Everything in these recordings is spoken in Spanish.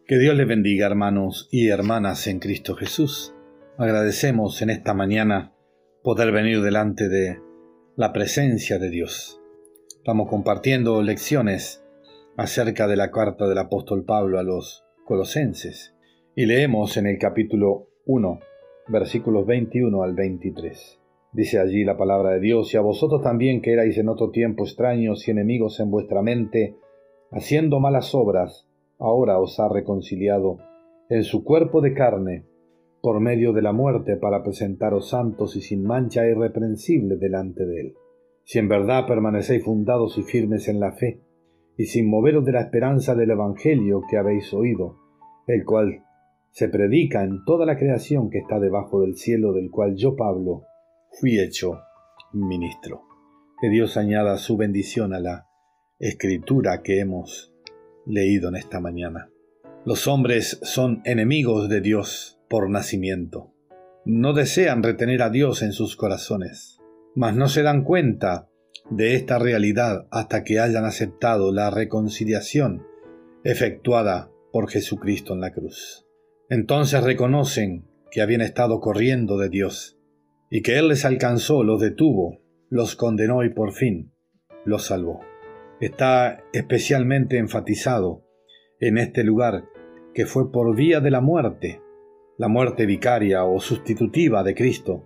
Que Dios les bendiga, hermanos y hermanas en Cristo Jesús. Agradecemos en esta mañana poder venir delante de la presencia de Dios. Estamos compartiendo lecciones acerca de la carta del apóstol Pablo a los Colosenses y leemos en el capítulo 1, versículos 21 al 23. Dice allí la palabra de Dios: y a vosotros también, que erais en otro tiempo extraños y enemigos en vuestra mente, haciendo malas obras, ahora os ha reconciliado en su cuerpo de carne, por medio de la muerte, para presentaros santos y sin mancha e irreprensibles delante de él. Si en verdad permanecéis fundados y firmes en la fe, y sin moveros de la esperanza del Evangelio que habéis oído, el cual se predica en toda la creación que está debajo del cielo, del cual yo, Pablo, fui hecho ministro. Que Dios añada su bendición a la escritura que hemos leído en esta mañana. Los hombres son enemigos de Dios por nacimiento. No desean retener a Dios en sus corazones, mas no se dan cuenta de esta realidad hasta que hayan aceptado la reconciliación efectuada por Jesucristo en la cruz. Entonces reconocen que habían estado corriendo de Dios y que Él les alcanzó, los detuvo, los condenó y por fin los salvó. Está especialmente enfatizado en este lugar que fue por vía de la muerte vicaria o sustitutiva de Cristo,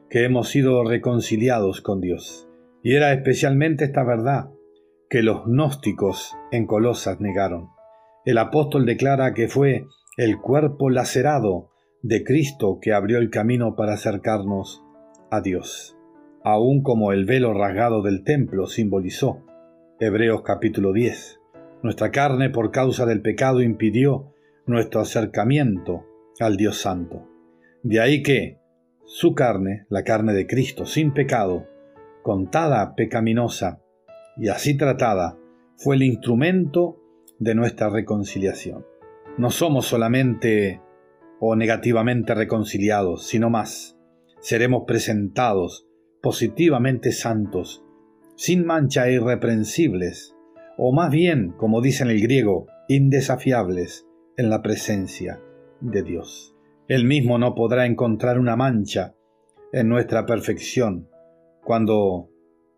que hemos sido reconciliados con Dios. Y era especialmente esta verdad que los gnósticos en Colosas negaron. El apóstol declara que fue el cuerpo lacerado de Cristo que abrió el camino para acercarnos a Dios, aun como el velo rasgado del templo simbolizó. Hebreos capítulo 10. Nuestra carne, por causa del pecado, impidió nuestro acercamiento al Dios Santo. De ahí que su carne, la carne de Cristo, sin pecado, contada pecaminosa y así tratada, fue el instrumento de nuestra reconciliación. No somos solamente o negativamente reconciliados, sino más, seremos presentados positivamente santos, sin mancha e irreprensibles, o más bien, como dice en el griego, indesafiables en la presencia de Dios. Él mismo no podrá encontrar una mancha en nuestra perfección cuando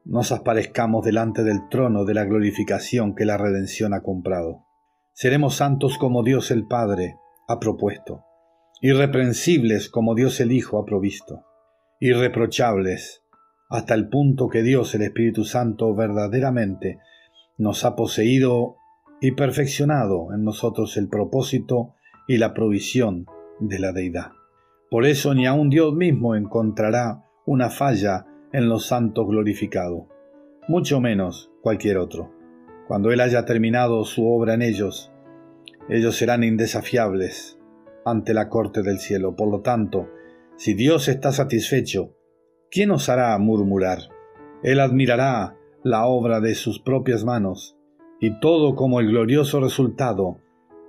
nos aparezcamos delante del trono de la glorificación que la redención ha comprado. Seremos santos como Dios el Padre ha propuesto, irreprensibles como Dios el Hijo ha provisto, irreprochables hasta el punto que Dios, el Espíritu Santo, verdaderamente nos ha poseído y perfeccionado en nosotros el propósito y la provisión de la deidad. Por eso ni aun Dios mismo encontrará una falla en los santos glorificados, mucho menos cualquier otro. Cuando Él haya terminado su obra en ellos serán indesafiables ante la corte del cielo. Por lo tanto, si Dios está satisfecho, ¿quién osará murmurar? Él admirará la obra de sus propias manos, y todo como el glorioso resultado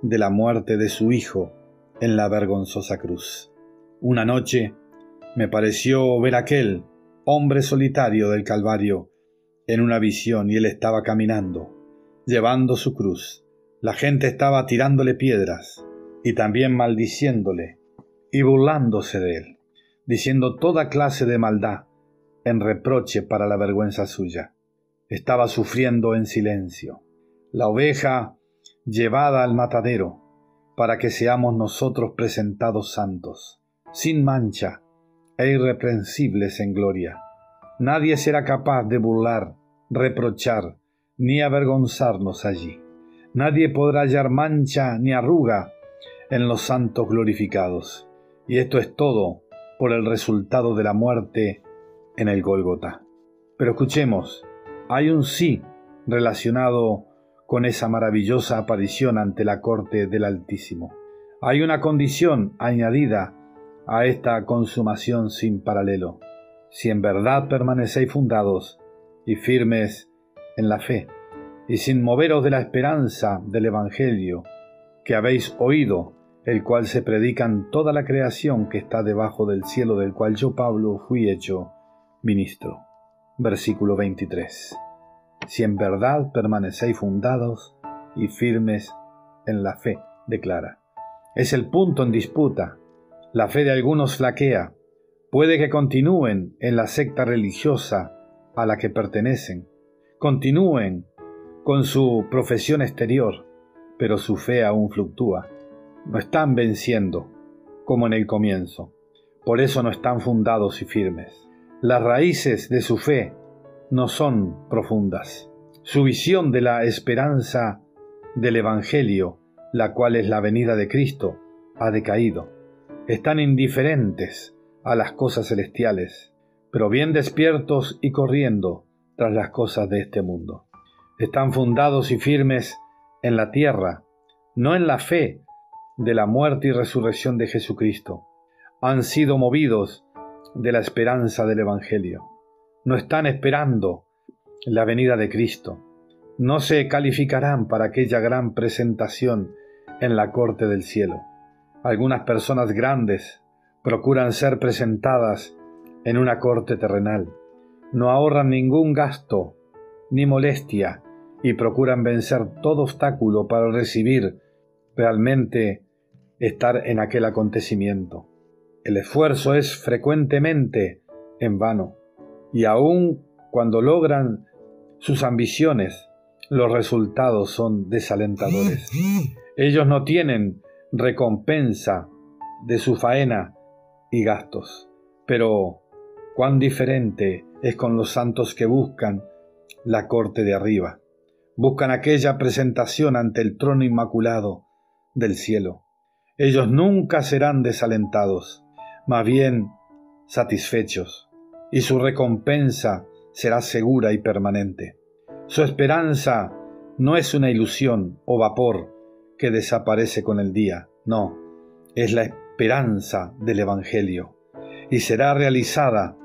de la muerte de su Hijo en la vergonzosa cruz. Una noche me pareció ver aquel hombre solitario del Calvario en una visión, y él estaba caminando, llevando su cruz. La gente estaba tirándole piedras y también maldiciéndole y burlándose de él, diciendo toda clase de maldad en reproche para la vergüenza suya. Estaba sufriendo en silencio, la oveja llevada al matadero, para que seamos nosotros presentados santos, sin mancha e irreprensibles en gloria. Nadie será capaz de burlar, reprochar, ni avergonzarnos allí. Nadie podrá hallar mancha ni arruga en los santos glorificados. Y esto es todo por el resultado de la muerte en el Gólgota. Pero escuchemos, hay un sí relacionado con esa maravillosa aparición ante la corte del Altísimo. Hay una condición añadida a esta consumación sin paralelo. Si en verdad permanecéis fundados y firmes en la fe, y sin moveros de la esperanza del Evangelio que habéis oído, el cual se predica en toda la creación que está debajo del cielo, del cual yo, Pablo, fui hecho ministro. Versículo 23. Si en verdad permanecéis fundados y firmes en la fe. declara. Es el punto en disputa. La fe de algunos flaquea. Puede que continúen en la secta religiosa a la que pertenecen, continúen con su profesión exterior, pero su fe aún fluctúa. No están venciendo como en el comienzo. Por eso no están fundados y firmes. Las raíces de su fe no son profundas. Su visión de la esperanza del Evangelio, la cual es la venida de Cristo, ha decaído. Están indiferentes a las cosas celestiales, pero bien despiertos y corriendo tras las cosas de este mundo. Están fundados y firmes en la tierra, no en la fe de la muerte y resurrección de Jesucristo. Han sido movidos de la esperanza del Evangelio. No están esperando la venida de Cristo. No se calificarán para aquella gran presentación en la corte del cielo. Algunas personas grandes procuran ser presentadas en una corte terrenal. No ahorran ningún gasto ni molestia y procuran vencer todo obstáculo para recibir realmente estar en aquel acontecimiento. El esfuerzo es frecuentemente en vano, y aun cuando logran sus ambiciones, los resultados son desalentadores. Ellos no tienen recompensa de su faena y gastos, pero cuán diferente es con los santos que buscan la corte de arriba, buscan aquella presentación ante el trono inmaculado del cielo. Ellos nunca serán desalentados, más bien satisfechos, y su recompensa será segura y permanente. Su esperanza no es una ilusión o vapor que desaparece con el día, no, es la esperanza del Evangelio, y será realizada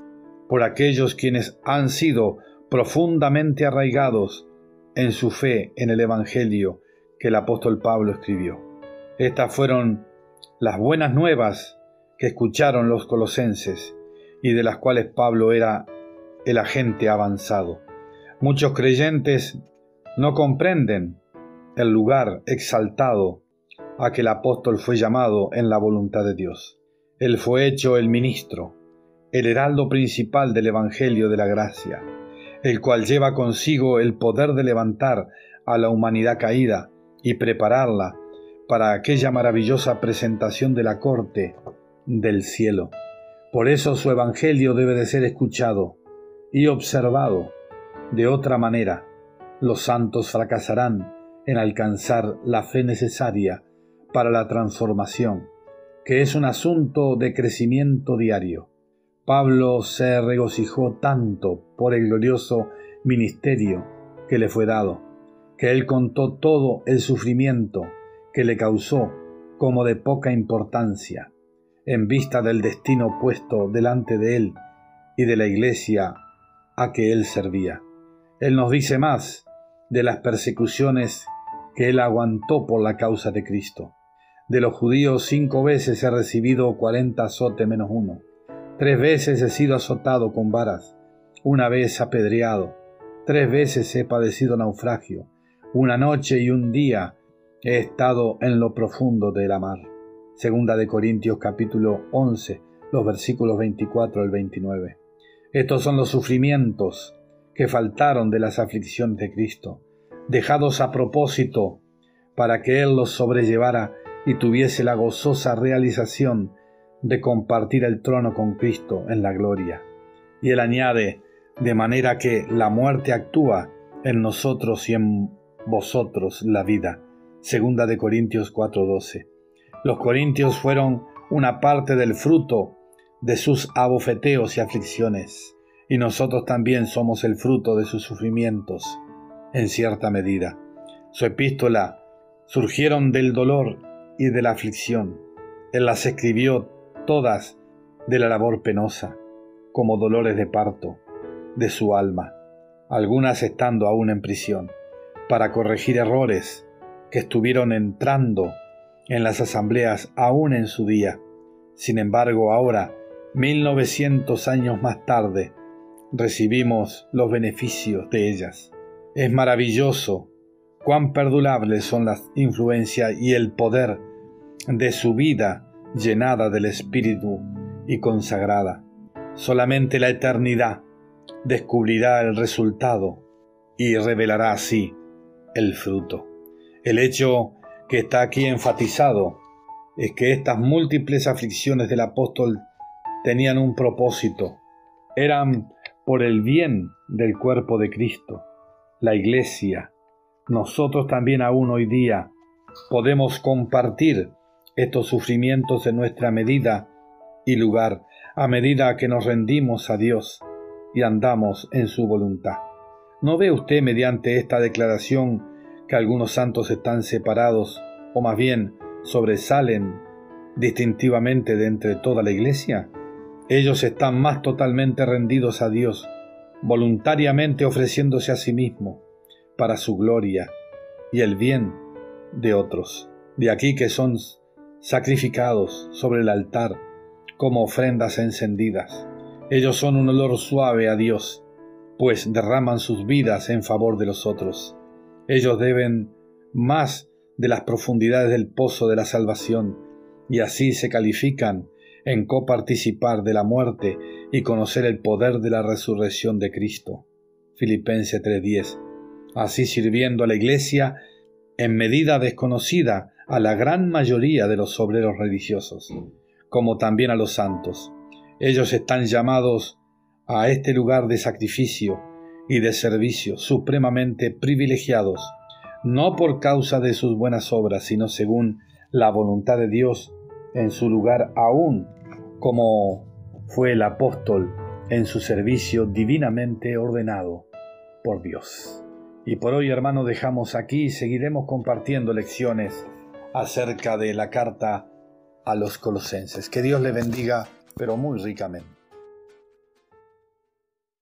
por aquellos quienes han sido profundamente arraigados en su fe en el Evangelio que el apóstol Pablo escribió. Estas fueron las buenas nuevas que escucharon los colosenses y de las cuales Pablo era el agente avanzado. Muchos creyentes no comprenden el lugar exaltado a que el apóstol fue llamado en la voluntad de Dios. Él fue hecho el ministro, el heraldo principal del Evangelio de la gracia, el cual lleva consigo el poder de levantar a la humanidad caída y prepararla para aquella maravillosa presentación de la corte del cielo. Por eso su Evangelio debe de ser escuchado y observado. De otra manera, los santos fracasarán en alcanzar la fe necesaria para la transformación, que es un asunto de crecimiento diario. Pablo se regocijó tanto por el glorioso ministerio que le fue dado, que él contó todo el sufrimiento que le causó como de poca importancia, en vista del destino puesto delante de él y de la iglesia a que él servía. Él nos dice más de las persecuciones que él aguantó por la causa de Cristo. De los judíos 5 veces he recibido 40 azotes menos 1. 3 veces he sido azotado con varas, 1 vez apedreado, 3 veces he padecido naufragio, 1 noche y 1 día he estado en lo profundo de la mar. Segunda de Corintios capítulo 11, los versículos 24 al 29. Estos son los sufrimientos que faltaron de las aflicciones de Cristo, dejados a propósito para que Él los sobrellevara y tuviese la gozosa realización de compartir el trono con Cristo en la gloria. Y Él añade, de manera que la muerte actúa en nosotros y en vosotros la vida. Segunda de Corintios 4:12. Los corintios fueron una parte del fruto de sus abofeteos y aflicciones, y nosotros también somos el fruto de sus sufrimientos, en cierta medida. Su epístola surgieron del dolor y de la aflicción. Él las escribió todas de la labor penosa, como dolores de parto de su alma, algunas estando aún en prisión, para corregir errores que estuvieron entrando en las asambleas aún en su día. Sin embargo, ahora, 1900 años más tarde, recibimos los beneficios de ellas. Es maravilloso cuán perdurables son las influencias y el poder de su vida llenada del Espíritu y consagrada. Solamente la eternidad descubrirá el resultado y revelará así el fruto. El hecho que está aquí enfatizado es que estas múltiples aflicciones del apóstol tenían un propósito. Eran por el bien del cuerpo de Cristo, la Iglesia. Nosotros también aún hoy día podemos compartir estos sufrimientos en nuestra medida y lugar, a medida que nos rendimos a Dios y andamos en su voluntad. ¿No ve usted mediante esta declaración que algunos santos están separados, o más bien sobresalen distintivamente de entre toda la Iglesia? Ellos están más totalmente rendidos a Dios, voluntariamente ofreciéndose a sí mismos para su gloria y el bien de otros. De aquí que son sacrificados sobre el altar como ofrendas encendidas. Ellos son un olor suave a Dios, pues derraman sus vidas en favor de los otros. Ellos deben más de las profundidades del pozo de la salvación, y así se califican en coparticipar de la muerte y conocer el poder de la resurrección de Cristo. Filipenses 3:10. Así sirviendo a la Iglesia en medida desconocida a la gran mayoría de los obreros religiosos, como también a los santos. Ellos están llamados a este lugar de sacrificio y de servicio supremamente privilegiados, no por causa de sus buenas obras, sino según la voluntad de Dios en su lugar, aún como fue el apóstol en su servicio divinamente ordenado por Dios. Y por hoy, hermanos, dejamos aquí y seguiremos compartiendo lecciones acerca de la carta a los colosenses. Que Dios le bendiga, pero muy ricamente.